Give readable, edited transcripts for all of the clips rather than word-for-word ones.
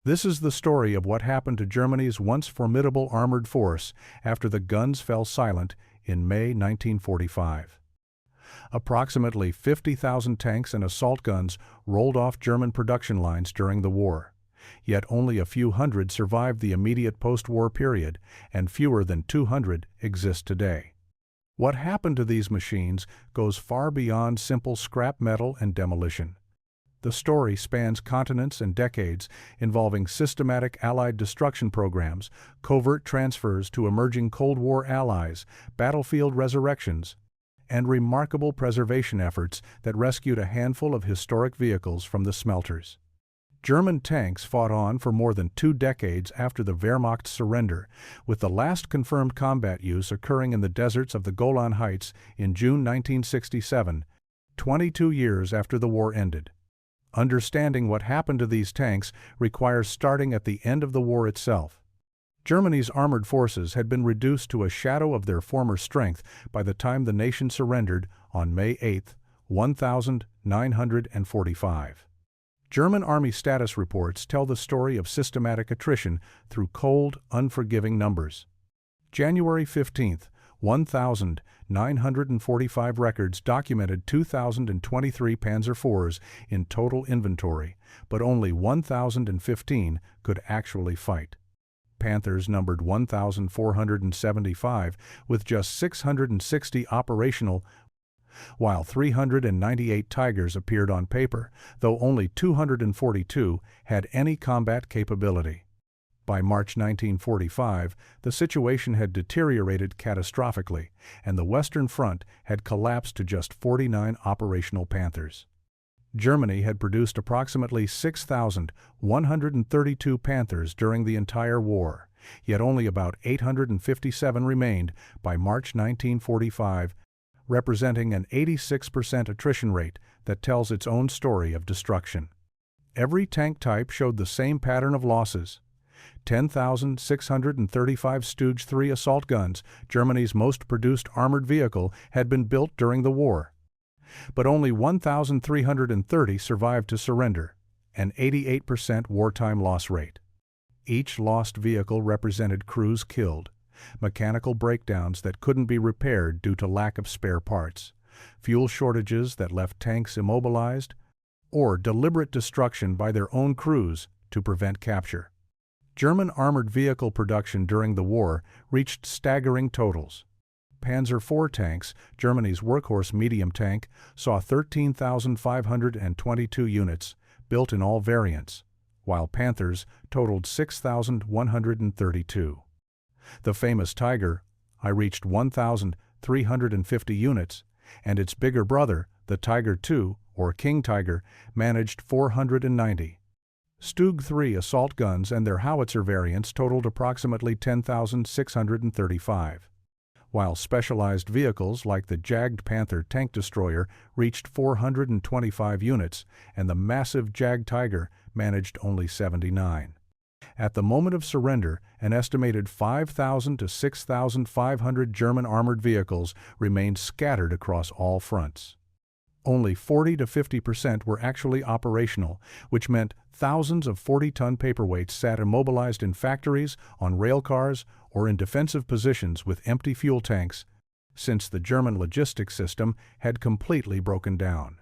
This is the story of what happened to Germany's once formidable armored force after the guns fell silent in May 1945. Approximately 50,000 tanks and assault guns rolled off German production lines during the war. Yet only a few hundred survived the immediate post-war period, and fewer than 200 exist today. What happened to these machines goes far beyond simple scrap metal and demolition. The story spans continents and decades, involving systematic Allied destruction programs, covert transfers to emerging Cold War allies, battlefield resurrections, and remarkable preservation efforts that rescued a handful of historic vehicles from the smelters. German tanks fought on for more than 2 decades after the Wehrmacht's surrender, with the last confirmed combat use occurring in the deserts of the Golan Heights in June 1967, 22 years after the war ended. Understanding what happened to these tanks requires starting at the end of the war itself. Germany's armored forces had been reduced to a shadow of their former strength by the time the nation surrendered on May 8, 1945. German Army status reports tell the story of systematic attrition through cold, unforgiving numbers. January 15, 1945 records documented 2,023 Panzer IVs in total inventory, but only 1,015 could actually fight. Panthers numbered 1,475, with just 660 operational, while 398 Tigers appeared on paper, though only 242 had any combat capability. By March 1945, the situation had deteriorated catastrophically, and the Western Front had collapsed to just 49 operational Panthers. Germany had produced approximately 6,132 Panthers during the entire war, yet only about 857 remained by March 1945, representing an 86% attrition rate that tells its own story of destruction. Every tank type showed the same pattern of losses. 10,635 Stooge 3 assault guns, Germany's most produced armored vehicle, had been built during the war. But only 1,330 survived to surrender, an 88% wartime loss rate. Each lost vehicle represented crews killed, mechanical breakdowns that couldn't be repaired due to lack of spare parts, fuel shortages that left tanks immobilized, or deliberate destruction by their own crews to prevent capture. German armored vehicle production during the war reached staggering totals. Panzer IV tanks, Germany's workhorse medium tank, saw 13,522 units, built in all variants, while Panthers totaled 6,132. The famous Tiger reached 1,350 units, and its bigger brother, the Tiger II, or King Tiger, managed 490. Stug 3 assault guns and their howitzer variants totaled approximately 10,635, while specialized vehicles like the Jagd Panther tank destroyer reached 425 units, and the massive Jag Tiger managed only 79. At the moment of surrender, an estimated 5,000 to 6,500 German armored vehicles remained scattered across all fronts. Only 40 to 50% were actually operational, which meant thousands of 40-ton paperweights sat immobilized in factories, on rail cars, or in defensive positions with empty fuel tanks, since the German logistics system had completely broken down.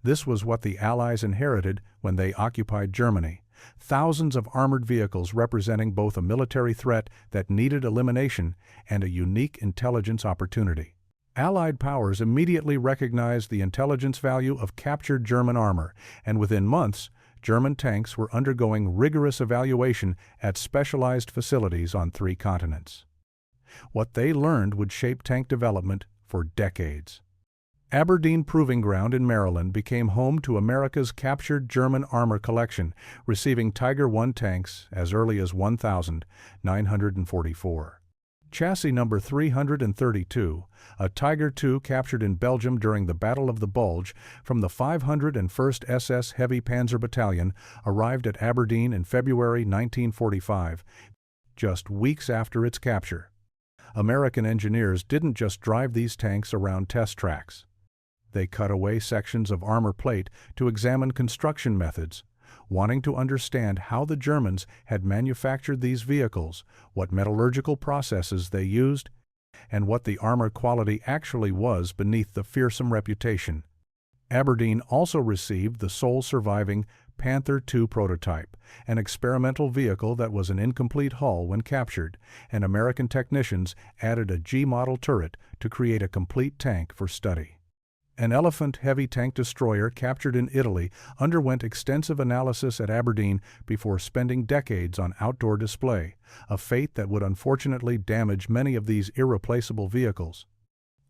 This was what the Allies inherited when they occupied Germany. Thousands of armored vehicles representing both a military threat that needed elimination and a unique intelligence opportunity. Allied powers immediately recognized the intelligence value of captured German armor, and within months, German tanks were undergoing rigorous evaluation at specialized facilities on 3 continents. What they learned would shape tank development for decades. Aberdeen Proving Ground in Maryland became home to America's captured German armor collection, receiving Tiger I tanks as early as 1944. Chassis number 332, a Tiger II captured in Belgium during the Battle of the Bulge from the 501st SS Heavy Panzer Battalion, arrived at Aberdeen in February 1945, just weeks after its capture. American engineers didn't just drive these tanks around test tracks. They cut away sections of armor plate to examine construction methods, wanting to understand how the Germans had manufactured these vehicles, what metallurgical processes they used, and what the armor quality actually was beneath the fearsome reputation. Aberdeen also received the sole surviving Panther II prototype, an experimental vehicle that was an incomplete hull when captured, and American technicians added a G-model turret to create a complete tank for study. An Elephant heavy tank destroyer captured in Italy underwent extensive analysis at Aberdeen before spending decades on outdoor display, a fate that would unfortunately damage many of these irreplaceable vehicles.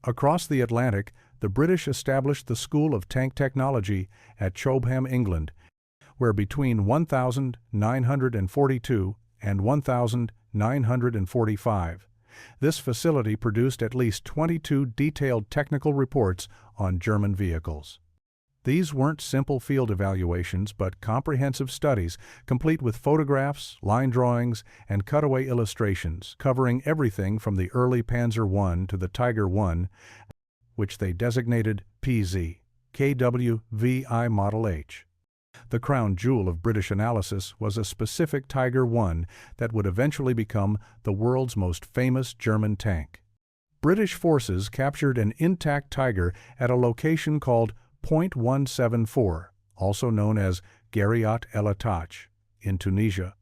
Across the Atlantic, the British established the School of Tank Technology at Chobham, England, where between 1942 and 1945, this facility produced at least 22 detailed technical reports on German vehicles. These weren't simple field evaluations, but comprehensive studies, complete with photographs, line drawings, and cutaway illustrations, covering everything from the early Panzer I to the Tiger I, which they designated PZ, KWVI Model H. The crown jewel of British analysis was a specific Tiger I that would eventually become the world's most famous German tank. British forces captured an intact Tiger at a location called Point 174, also known as Gariat El Attach, in Tunisia,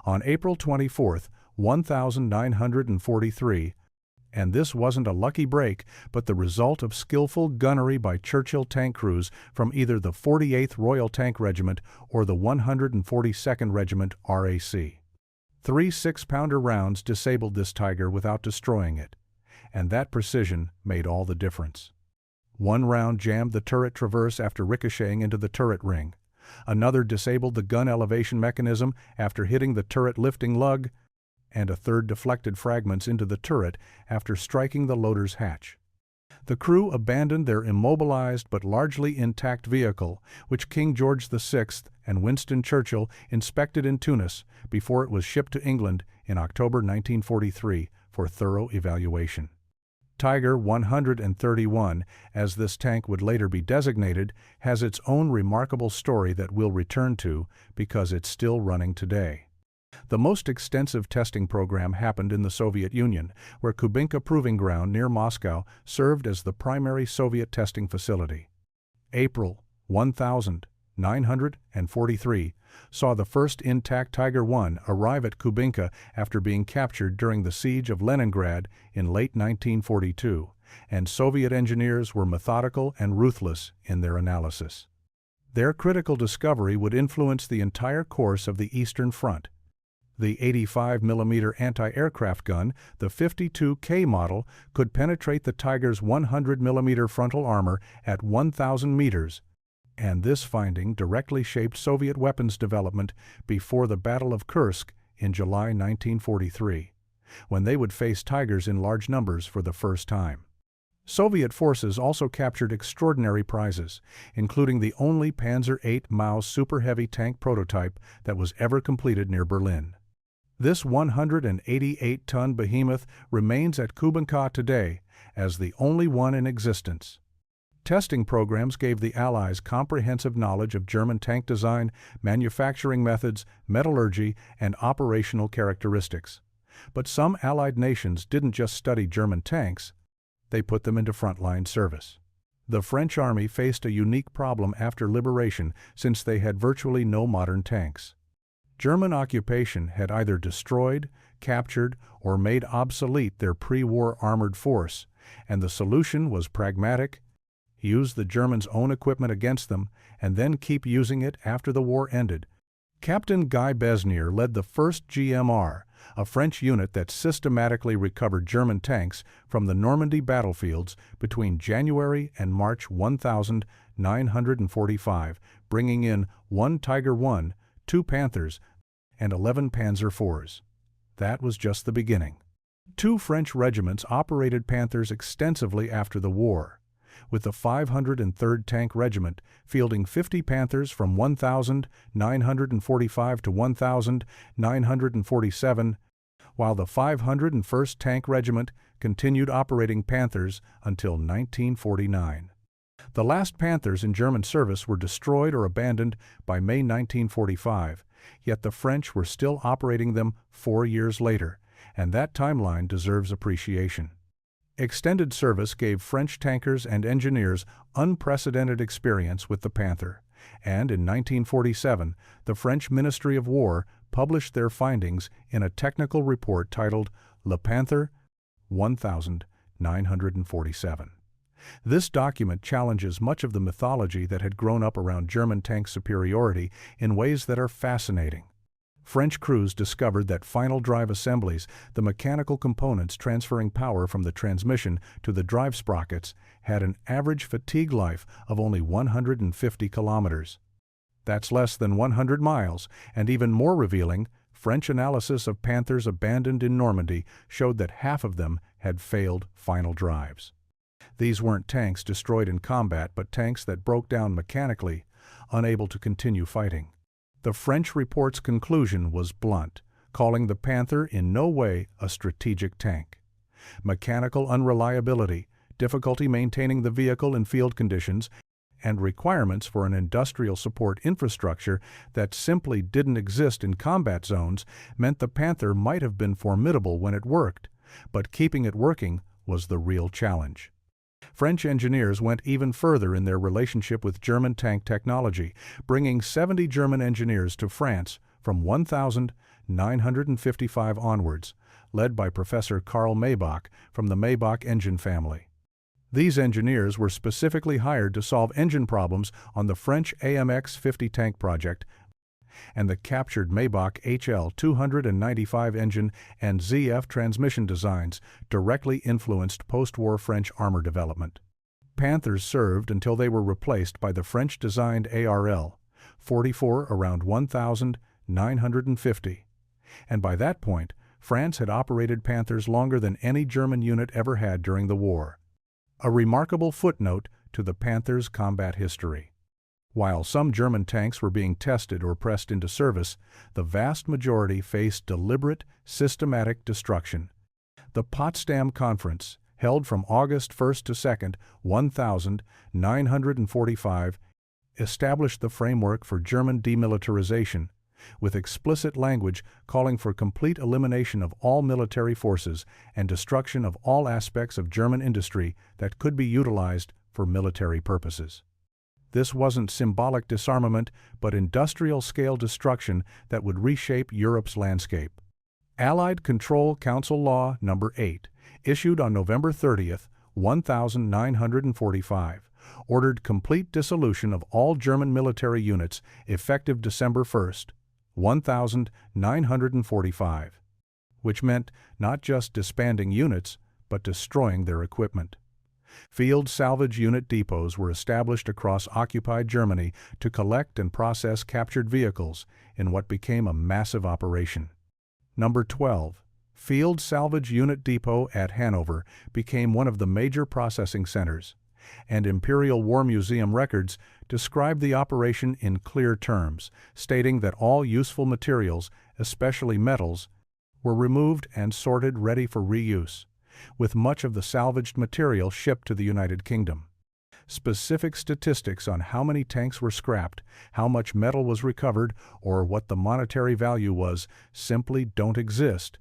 on April 24, 1943, and this wasn't a lucky break, but the result of skillful gunnery by Churchill tank crews from either the 48th Royal Tank Regiment or the 142nd Regiment RAC. 3 6-pounder rounds disabled this Tiger without destroying it, and that precision made all the difference. One round jammed the turret traverse after ricocheting into the turret ring. Another disabled the gun elevation mechanism after hitting the turret lifting lug, and a third deflected fragments into the turret after striking the loader's hatch. The crew abandoned their immobilized but largely intact vehicle, which King George VI and Winston Churchill inspected in Tunis before it was shipped to England in October 1943 for thorough evaluation. Tiger 131, as this tank would later be designated, has its own remarkable story that we'll return to because it's still running today. The most extensive testing program happened in the Soviet Union, where Kubinka Proving Ground near Moscow served as the primary Soviet testing facility. April 1943 saw the first intact Tiger I arrive at Kubinka after being captured during the siege of Leningrad in late 1942, and Soviet engineers were methodical and ruthless in their analysis. Their critical discovery would influence the entire course of the Eastern Front. The 85mm anti-aircraft gun, the 52K model, could penetrate the Tiger's 100mm frontal armor at 1,000 meters, and this finding directly shaped Soviet weapons development before the Battle of Kursk in July 1943, when they would face Tigers in large numbers for the first time. Soviet forces also captured extraordinary prizes, including the only Panzer VIII Maus super heavy tank prototype that was ever completed near Berlin. This 188-ton behemoth remains at Kubinka today as the only one in existence. Testing programs gave the Allies comprehensive knowledge of German tank design, manufacturing methods, metallurgy, and operational characteristics. But some Allied nations didn't just study German tanks, they put them into frontline service. The French Army faced a unique problem after liberation since they had virtually no modern tanks. German occupation had either destroyed, captured, or made obsolete their pre-war armored force, and the solution was pragmatic: use the Germans' own equipment against them, and then keep using it after the war ended. Captain Guy Besnier led the 1st GMR, a French unit that systematically recovered German tanks from the Normandy battlefields between January and March 1945, bringing in 1 Tiger I, 2 Panthers, and 11 Panzer IVs. That was just the beginning. 2 French regiments operated Panthers extensively after the war, with the 503rd Tank Regiment fielding 50 Panthers from 1945 to 1947, while the 501st Tank Regiment continued operating Panthers until 1949. The last Panthers in German service were destroyed or abandoned by May 1945, yet the French were still operating them 4 years later, and that timeline deserves appreciation. Extended service gave French tankers and engineers unprecedented experience with the Panther, and in 1947, the French Ministry of War published their findings in a technical report titled Le Panther 1947. This document challenges much of the mythology that had grown up around German tank superiority in ways that are fascinating. French crews discovered that final drive assemblies, the mechanical components transferring power from the transmission to the drive sprockets, had an average fatigue life of only 150 kilometers. That's less than 100 miles, and even more revealing, French analysis of Panthers abandoned in Normandy showed that half of them had failed final drives. These weren't tanks destroyed in combat, but tanks that broke down mechanically, unable to continue fighting. The French report's conclusion was blunt, calling the Panther in no way a strategic tank. Mechanical unreliability, difficulty maintaining the vehicle in field conditions, and requirements for an industrial support infrastructure that simply didn't exist in combat zones meant the Panther might have been formidable when it worked, but keeping it working was the real challenge. French engineers went even further in their relationship with German tank technology, bringing 70 German engineers to France from 1955 onwards, led by Professor Karl Maybach from the Maybach engine family. These engineers were specifically hired to solve engine problems on the French AMX-50 tank project and the captured Maybach HL-295 engine and ZF transmission designs directly influenced post-war French armor development. Panthers served until they were replaced by the French-designed ARL, 44 around 1950, and by that point, France had operated Panthers longer than any German unit ever had during the war. A remarkable footnote to the Panther's combat history. While some German tanks were being tested or pressed into service, the vast majority faced deliberate, systematic destruction. The Potsdam Conference, held from August 1st to 2nd, 1945, established the framework for German demilitarization, with explicit language calling for complete elimination of all military forces and destruction of all aspects of German industry that could be utilized for military purposes. This wasn't symbolic disarmament, but industrial-scale destruction that would reshape Europe's landscape. Allied Control Council Law No. 8, issued on November 30, 1945, ordered complete dissolution of all German military units effective December 1, 1945, which meant not just disbanding units, but destroying their equipment. Field salvage unit depots were established across occupied Germany to collect and process captured vehicles in what became a massive operation. Number 12. Field Salvage Unit Depot at Hanover became one of the major processing centers, and Imperial War Museum records describe the operation in clear terms, stating that all useful materials, especially metals, were removed and sorted ready for reuse, with much of the salvaged material shipped to the United Kingdom. Specific statistics on how many tanks were scrapped, how much metal was recovered, or what the monetary value was simply don't exist,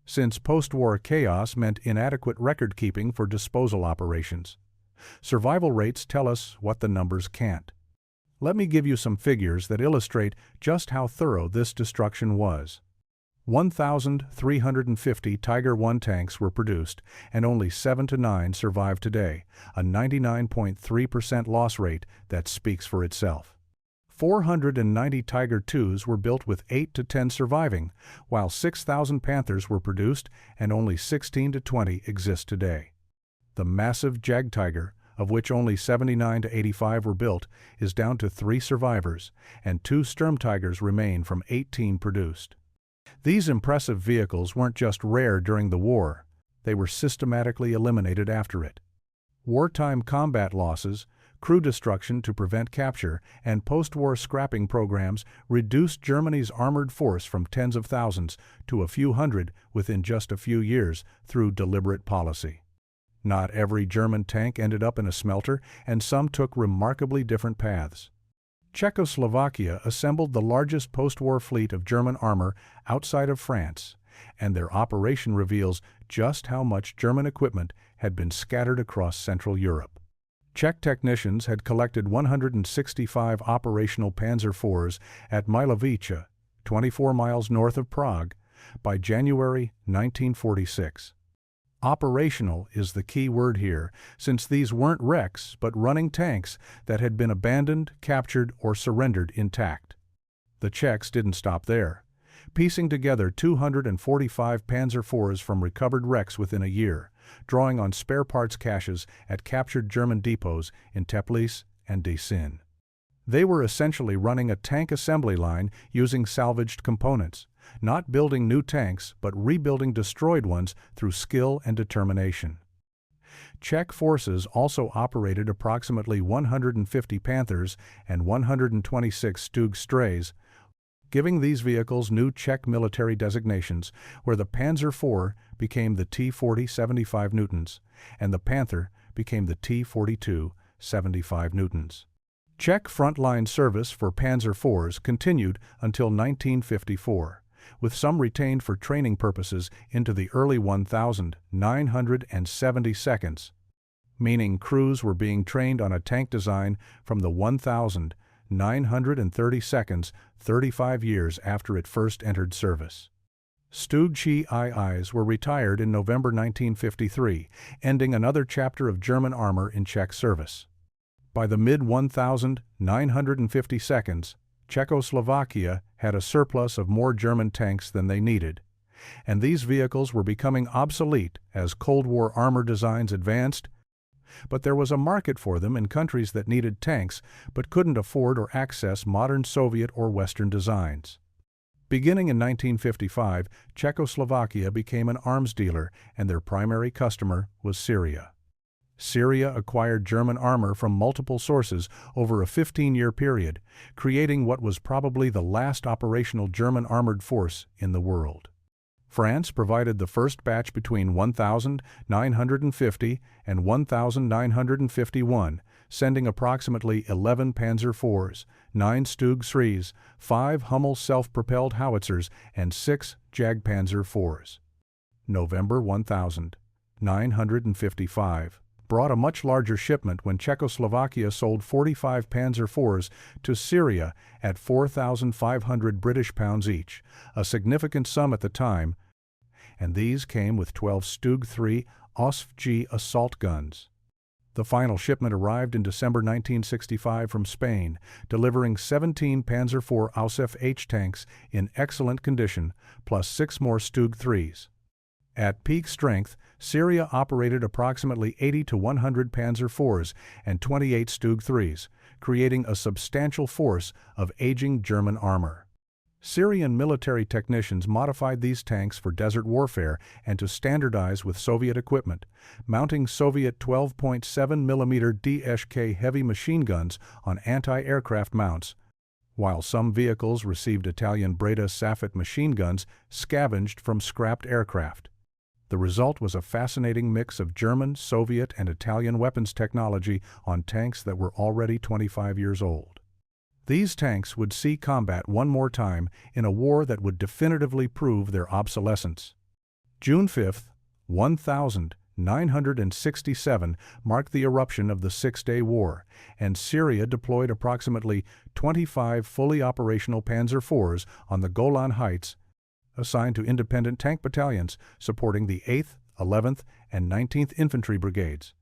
since post-war chaos meant inadequate record-keeping for disposal operations. Survival rates tell us what the numbers can't. Let me give you some figures that illustrate just how thorough this destruction was. 1,350 Tiger I tanks were produced, and only 7 to 9 survive today, a 99.3% loss rate that speaks for itself. 490 Tiger IIs were built with 8 to 10 surviving, while 6,000 Panthers were produced and only 16 to 20 exist today. The massive Jagdtiger, of which only 79 to 85 were built, is down to 3 survivors, and 2 Sturmtigers remain from 18 produced. These impressive vehicles weren't just rare during the war, they were systematically eliminated after it. Wartime combat losses, crew destruction to prevent capture, and post-war scrapping programs reduced Germany's armored force from tens of thousands to a few hundred within just a few years through deliberate policy. Not every German tank ended up in a smelter, and some took remarkably different paths. Czechoslovakia assembled the largest post-war fleet of German armor outside of France, and their operation reveals just how much German equipment had been scattered across Central Europe. Czech technicians had collected 165 operational Panzer IVs at Milovice, 24 miles north of Prague, by January 1946. Operational is the key word here, since these weren't wrecks but running tanks that had been abandoned, captured, or surrendered intact. The Czechs didn't stop there. Piecing together 245 Panzer IVs from recovered wrecks within a year, drawing on spare parts caches at captured German depots in Teplice and Decin. They were essentially running a tank assembly line using salvaged components, not building new tanks but rebuilding destroyed ones through skill and determination. Czech forces also operated approximately 150 Panthers and 126 Stug Strays, giving these vehicles new Czech military designations, where the Panzer IV became the T-40 75 newtons and the Panther became the T-42 75 newtons. Czech frontline service for Panzer IVs continued until 1954, with some retained for training purposes into the early 1972nd, meaning crews were being trained on a tank design from the 1932nd, 35 years after it first entered service. Stug IIs were retired in November 1953, ending another chapter of German armor in Czech service. By the mid-1952s, Czechoslovakia had a surplus of more German tanks than they needed, and these vehicles were becoming obsolete as Cold War armor designs advanced, but there was a market for them in countries that needed tanks but couldn't afford or access modern Soviet or Western designs. Beginning in 1955, Czechoslovakia became an arms dealer, and their primary customer was Syria. Syria acquired German armor from multiple sources over a 15-year period, creating what was probably the last operational German armored force in the world. France provided the first batch between 1950 and 1951, sending approximately 11 Panzer IVs, 9 Stug IIIs, 5 Hummel self-propelled howitzers, and 6 Jagdpanzer IVs. November 1955 brought a much larger shipment when Czechoslovakia sold 45 Panzer IVs to Syria at 4,500 British pounds each, a significant sum at the time, and these came with 12 Stug III OSF-G assault guns. The final shipment arrived in December 1965 from Spain, delivering 17 Panzer IV OSF-H tanks in excellent condition, plus 6 more Stug IIIs. At peak strength, Syria operated approximately 80 to 100 Panzer IVs and 28 Stug IIIs, creating a substantial force of aging German armor. Syrian military technicians modified these tanks for desert warfare and to standardize with Soviet equipment, mounting Soviet 12.7 mm DSK heavy machine guns on anti-aircraft mounts, while some vehicles received Italian Breda Safet machine guns scavenged from scrapped aircraft. The result was a fascinating mix of German, Soviet, and Italian weapons technology on tanks that were already 25 years old. These tanks would see combat one more time in a war that would definitively prove their obsolescence. June 5, 1967 marked the eruption of the Six-Day War, and Syria deployed approximately 25 fully operational Panzer IVs on the Golan Heights, assigned to independent tank battalions supporting the 8th, 11th, and 19th Infantry Brigades.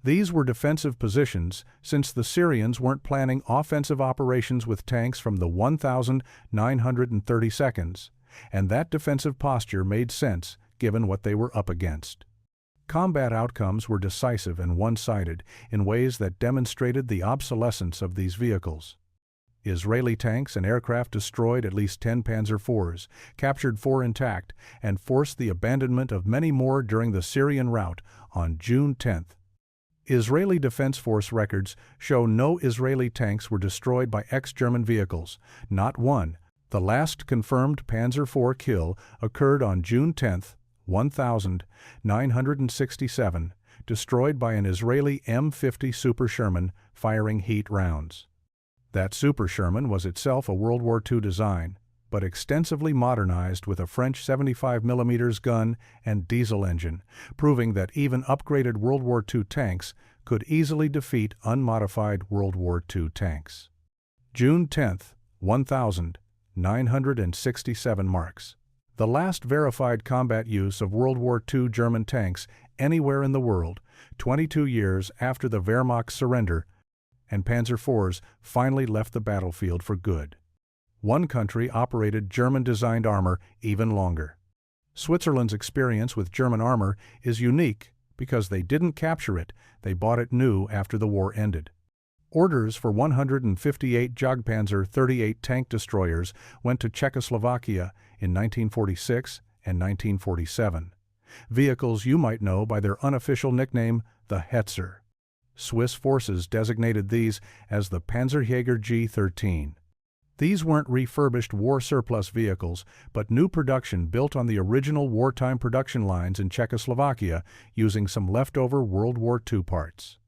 These were defensive positions since the Syrians weren't planning offensive operations with tanks from the 1932nd, and that defensive posture made sense given what they were up against. Combat outcomes were decisive and one-sided in ways that demonstrated the obsolescence of these vehicles. Israeli tanks and aircraft destroyed at least 10 Panzer IVs, captured 4 intact, and forced the abandonment of many more during the Syrian rout on June 10. Israeli Defense Force records show no Israeli tanks were destroyed by ex-German vehicles, not one. The last confirmed Panzer IV kill occurred on June 10, 1967, destroyed by an Israeli M50 Super Sherman firing heat rounds. That Super Sherman was itself a World War II design, but extensively modernized with a French 75mm gun and diesel engine, proving that even upgraded World War II tanks could easily defeat unmodified World War II tanks. June 10, 1967 marks the last verified combat use of World War II German tanks anywhere in the world, 22 years after the Wehrmacht's surrender and Panzer IVs finally left the battlefield for good. One country operated German-designed armor even longer. Switzerland's experience with German armor is unique because they didn't capture it, they bought it new after the war ended. Orders for 158 Jagdpanzer 38 tank destroyers went to Czechoslovakia in 1946 and 1947. Vehicles you might know by their unofficial nickname, the Hetzer. Swiss forces designated these as the Panzerjäger G13. These weren't refurbished war surplus vehicles, but new production built on the original wartime production lines in Czechoslovakia using some leftover World War II parts.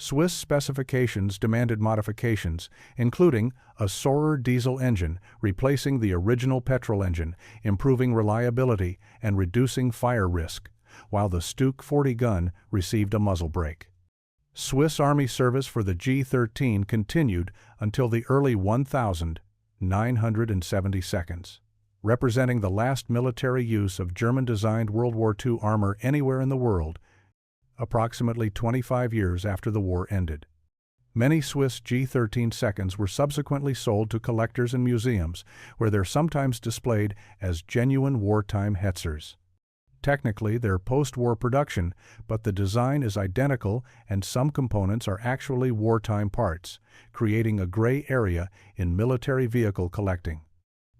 Swiss specifications demanded modifications, including a Sorer diesel engine replacing the original petrol engine, improving reliability and reducing fire risk, while the Stuke 40 gun received a muzzle brake. Swiss Army service for the G13 continued until the early 1972, representing the last military use of German-designed World War II armor anywhere in the world, approximately 25 years after the war ended. Many Swiss G13 seconds were subsequently sold to collectors and museums, where they're sometimes displayed as genuine wartime Hetzers. Technically, they're post-war production, but the design is identical and some components are actually wartime parts, creating a gray area in military vehicle collecting.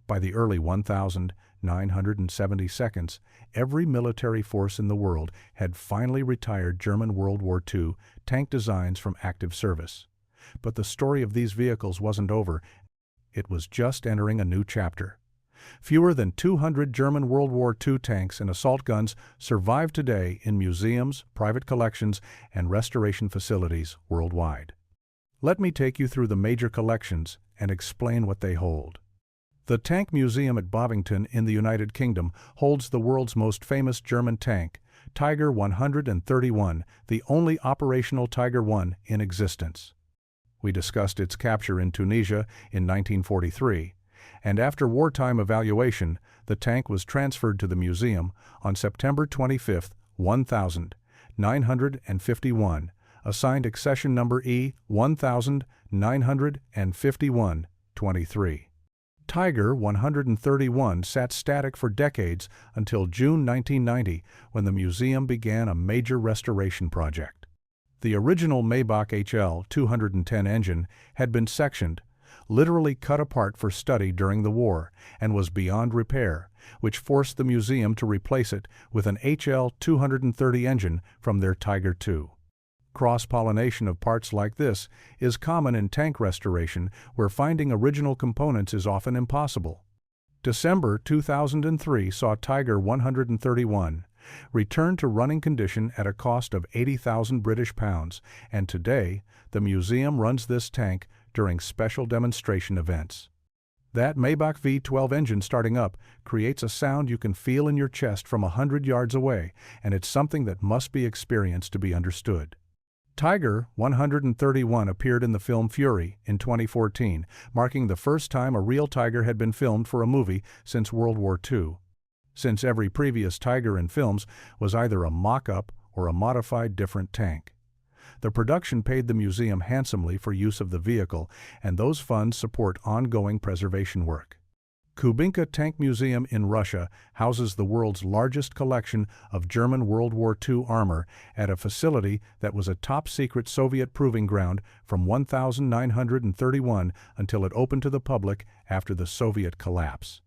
By the early 1972, every military force in the world had finally retired German World War II tank designs from active service. But the story of these vehicles wasn't over. It was just entering a new chapter. Fewer than 200 German World War II tanks and assault guns survive today in museums, private collections, and restoration facilities worldwide. Let me take you through the major collections and explain what they hold. The Tank Museum at Bovington in the United Kingdom holds the world's most famous German tank, Tiger 131, the only operational Tiger I in existence. We discussed its capture in Tunisia in 1943, and after wartime evaluation, the tank was transferred to the museum on September 25, 1951, assigned accession number E1951-23. Tiger 131 sat static for decades until June 1990, when the museum began a major restoration project. The original Maybach HL 210 engine had been sectioned, literally cut apart for study during the war, and was beyond repair, which forced the museum to replace it with an HL 230 engine from their Tiger II. Cross-pollination of parts like this is common in tank restoration, where finding original components is often impossible. December 2003 saw Tiger 131 return to running condition at a cost of £80,000, and today the museum runs this tank during special demonstration events. That Maybach V12 engine starting up creates a sound you can feel in your chest from 100 yards away, and it's something that must be experienced to be understood. Tiger 131 appeared in the film Fury in 2014, marking the first time a real Tiger had been filmed for a movie since World War II. Since every previous Tiger in films was either a mock-up or a modified different tank. The production paid the museum handsomely for use of the vehicle, and those funds support ongoing preservation work. Kubinka Tank Museum in Russia houses the world's largest collection of German World War II armor at a facility that was a top-secret Soviet proving ground from 1931 until it opened to the public after the Soviet collapse.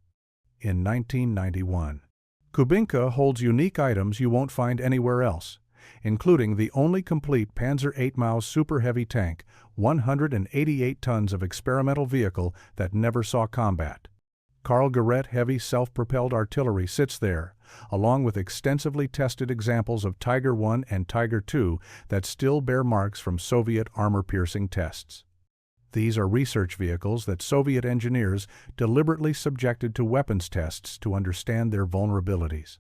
In 1991. Kubinka holds unique items you won't find anywhere else, including the only complete Panzer 8 Maus Super Heavy tank, 188 tons of experimental vehicle that never saw combat. Karl Gerät heavy self-propelled artillery sits there, along with extensively tested examples of Tiger I and Tiger II that still bear marks from Soviet armor-piercing tests. These are research vehicles that Soviet engineers deliberately subjected to weapons tests to understand their vulnerabilities.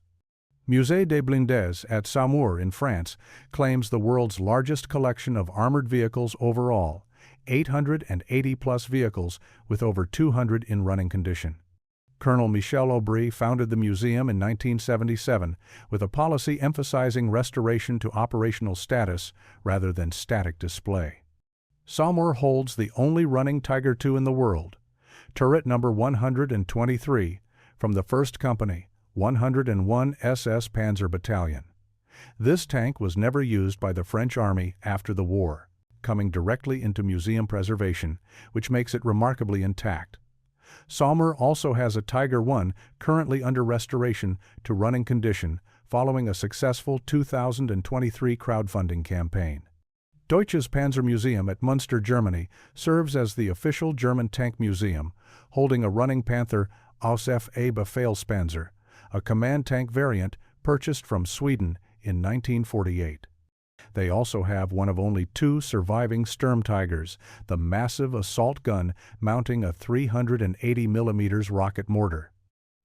Musée des Blindés at Saumur in France claims the world's largest collection of armored vehicles overall, 880-plus vehicles with over 200 in running condition. Colonel Michel Aubry founded the museum in 1977 with a policy emphasizing restoration to operational status rather than static display. Saumur holds the only running Tiger II in the world, turret number 123, from the 1st Company, 101 SS Panzer Battalion. This tank was never used by the French Army after the war, coming directly into museum preservation, which makes it remarkably intact. Saumur also has a Tiger I currently under restoration to running condition following a successful 2023 crowdfunding campaign. Deutsches Panzermuseum at Münster, Germany, serves as the official German tank museum, holding a running Panther aus F.A. Befehlspanzer, a command tank variant purchased from Sweden in 1948. They also have one of only 2 surviving Sturmtigers, the massive assault gun mounting a 380mm rocket mortar.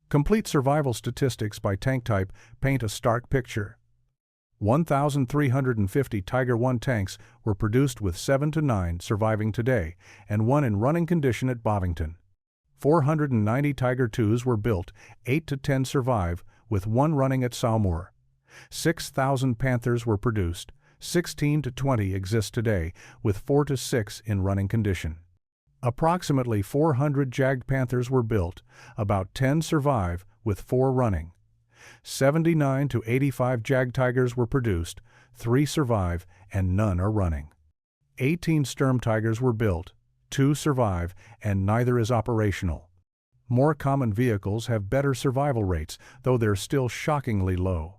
Complete survival statistics by tank type paint a stark picture. 1,350 Tiger I tanks were produced with 7 to 9 surviving today, and 1 in running condition at Bovington. 490 Tiger IIs were built, 8 to 10 survive, with 1 running at Saumur. 6,000 Panthers were produced, 16 to 20 exist today, with 4 to 6 in running condition. Approximately 400 Jagged Panthers were built, about 10 survive, with 4 running. 79 to 85 Jag Tigers were produced, 3 survive, and none are running. 18 Sturmtigers were built, 2 survive, and neither is operational. More common vehicles have better survival rates, though they're still shockingly low.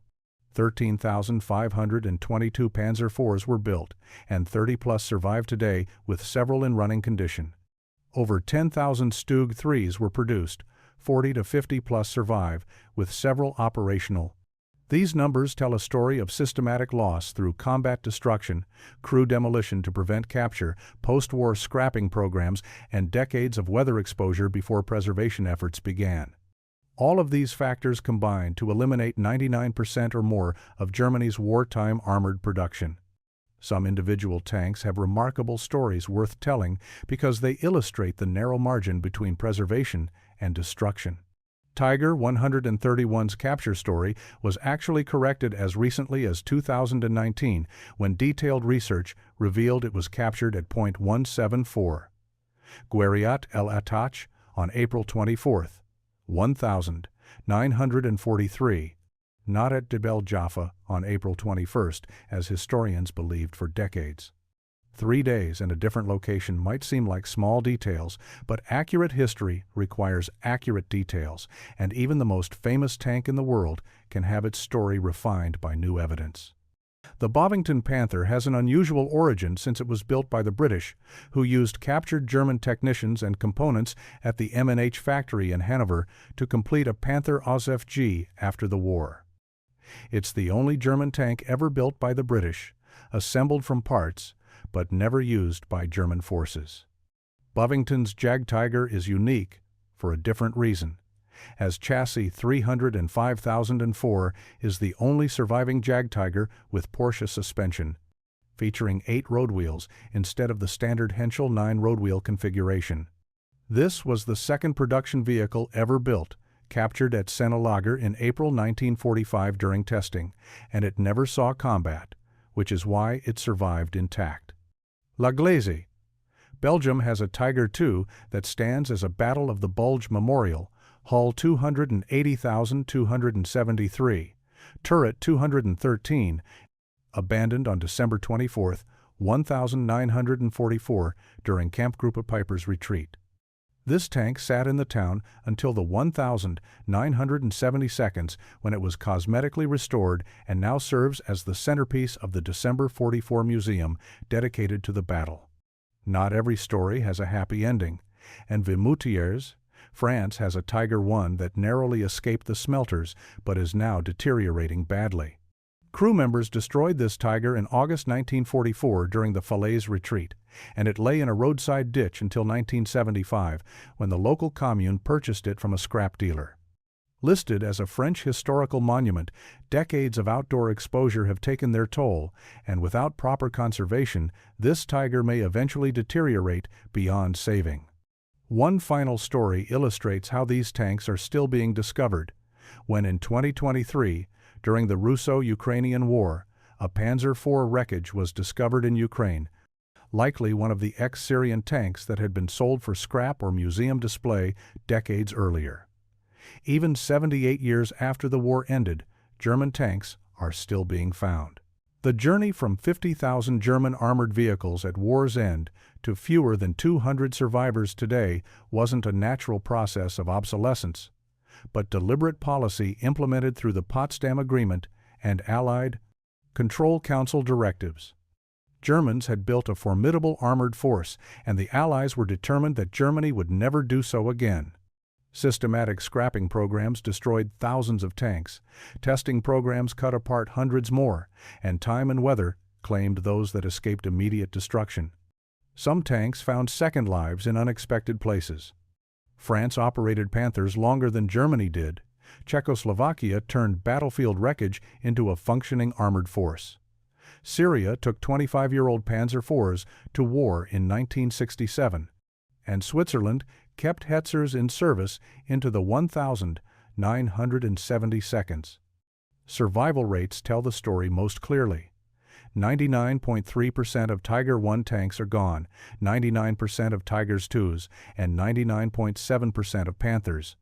13,522 Panzer IVs were built, and 30-plus survive today, with several in running condition. Over 10,000 Stug 3s were produced, 40 to 50-plus survive, with several operational. These numbers tell a story of systematic loss through combat destruction, crew demolition to prevent capture, post-war scrapping programs, and decades of weather exposure before preservation efforts began. All of these factors combine to eliminate 99% or more of Germany's wartime armored production. Some individual tanks have remarkable stories worth telling because they illustrate the narrow margin between preservation and destruction. Tiger 131's capture story was actually corrected as recently as 2019 when detailed research revealed it was captured at point 174. Gueriat El Attach on April 24, 1943, not at Jebel Jaffa on April 21st, as historians believed for decades. 3 days in a different location might seem like small details, but accurate history requires accurate details, and even the most famous tank in the world can have its story refined by new evidence. The Bovington Panther has an unusual origin since it was built by the British, who used captured German technicians and components at the M&H factory in Hanover to complete a Panther aus FG after the war. It's the only German tank ever built by the British, assembled from parts, but never used by German forces. Bovington's Jag Tiger is unique for a different reason, as chassis 300 and 5004 is the only surviving Jag Tiger with Porsche suspension, featuring 8 road wheels instead of the standard Henschel 9 road wheel configuration. This was the second production vehicle ever built, captured at Sennelager in April 1945 during testing, and it never saw combat, which is why it survived intact. La Glaise. Belgium has a Tiger II that stands as a Battle of the Bulge memorial, hull 280,273, turret 213, abandoned on December 24, 1944 during Kampfgruppe Peiper's retreat. This tank sat in the town until the 1972nd when it was cosmetically restored and now serves as the centerpiece of the December 44 museum dedicated to the battle. Not every story has a happy ending, and Vimoutiers, France has a Tiger I that narrowly escaped the smelters but is now deteriorating badly. Crew members destroyed this Tiger in August 1944 during the Falaise Retreat, and it lay in a roadside ditch until 1975, when the local commune purchased it from a scrap dealer. Listed as a French historical monument, decades of outdoor exposure have taken their toll, and without proper conservation, this Tiger may eventually deteriorate beyond saving. One final story illustrates how these tanks are still being discovered, when in 2023, during the Russo-Ukrainian War, a Panzer IV wreckage was discovered in Ukraine, likely one of the ex-Syrian tanks that had been sold for scrap or museum display decades earlier. Even 78 years after the war ended, German tanks are still being found. The journey from 50,000 German armored vehicles at war's end to fewer than 200 survivors today wasn't a natural process of obsolescence, but deliberate policy implemented through the Potsdam Agreement and Allied Control Council directives. Germans had built a formidable armored force, and the Allies were determined that Germany would never do so again. Systematic scrapping programs destroyed thousands of tanks, testing programs cut apart hundreds more, and time and weather claimed those that escaped immediate destruction. Some tanks found second lives in unexpected places. France operated Panthers longer than Germany did. Czechoslovakia turned battlefield wreckage into a functioning armored force. Syria took 25-year-old Panzer IVs to war in 1967, and Switzerland kept Hetzers in service into the 1,970 seconds. Survival rates tell the story most clearly. 99.3% of Tiger I tanks are gone, 99% of Tigers IIs, and 99.7% of Panthers.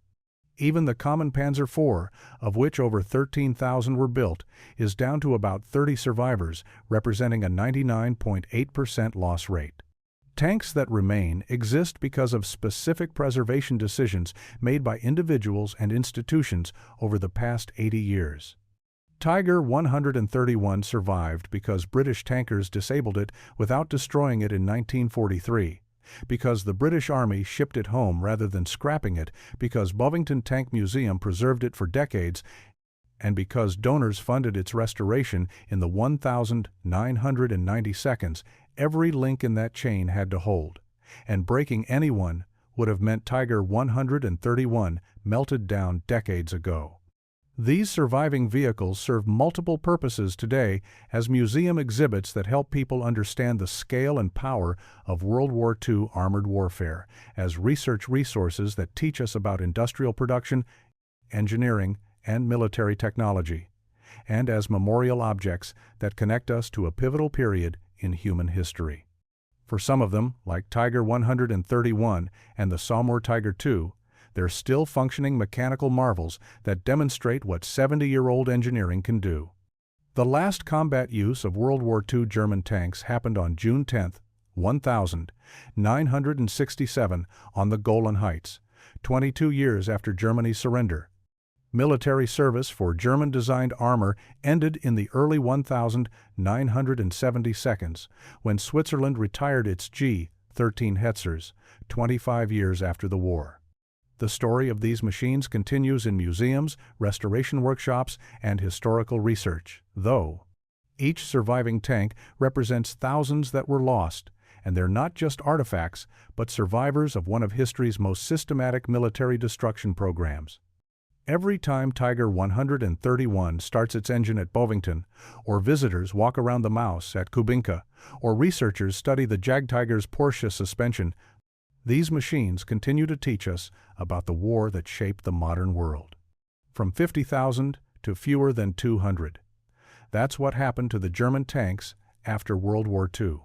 Even the common Panzer IV, of which over 13,000 were built, is down to about 30 survivors, representing a 99.8% loss rate. Tanks that remain exist because of specific preservation decisions made by individuals and institutions over the past 80 years. Tiger 131 survived because British tankers disabled it without destroying it in 1943, because the British Army shipped it home rather than scrapping it, because Bovington Tank Museum preserved it for decades, and because donors funded its restoration in the 1,990 seconds. Every link in that chain had to hold, and breaking any one would have meant Tiger 131 melted down decades ago. These surviving vehicles serve multiple purposes today as museum exhibits that help people understand the scale and power of World War II armored warfare, as research resources that teach us about industrial production, engineering, and military technology, and as memorial objects that connect us to a pivotal period in human history. For some of them, like Tiger 131 and the Samur Tiger II, they're still functioning mechanical marvels that demonstrate what 70-year-old engineering can do. The last combat use of World War II German tanks happened on June 10, 1967, on the Golan Heights, 22 years after Germany's surrender. Military service for German-designed armor ended in the early 1,970 seconds, when Switzerland retired its G-13 Hetzers, 25 years after the war. The story of these machines continues in museums, restoration workshops, and historical research, though each surviving tank represents thousands that were lost, and they're not just artifacts, but survivors of one of history's most systematic military destruction programs. Every time Tiger 131 starts its engine at Bovington, or visitors walk around the Maus at Kubinka, or researchers study the Jagdtiger's Porsche suspension, these machines continue to teach us about the war that shaped the modern world. From 50,000 to fewer than 200. That's what happened to the German tanks after World War II.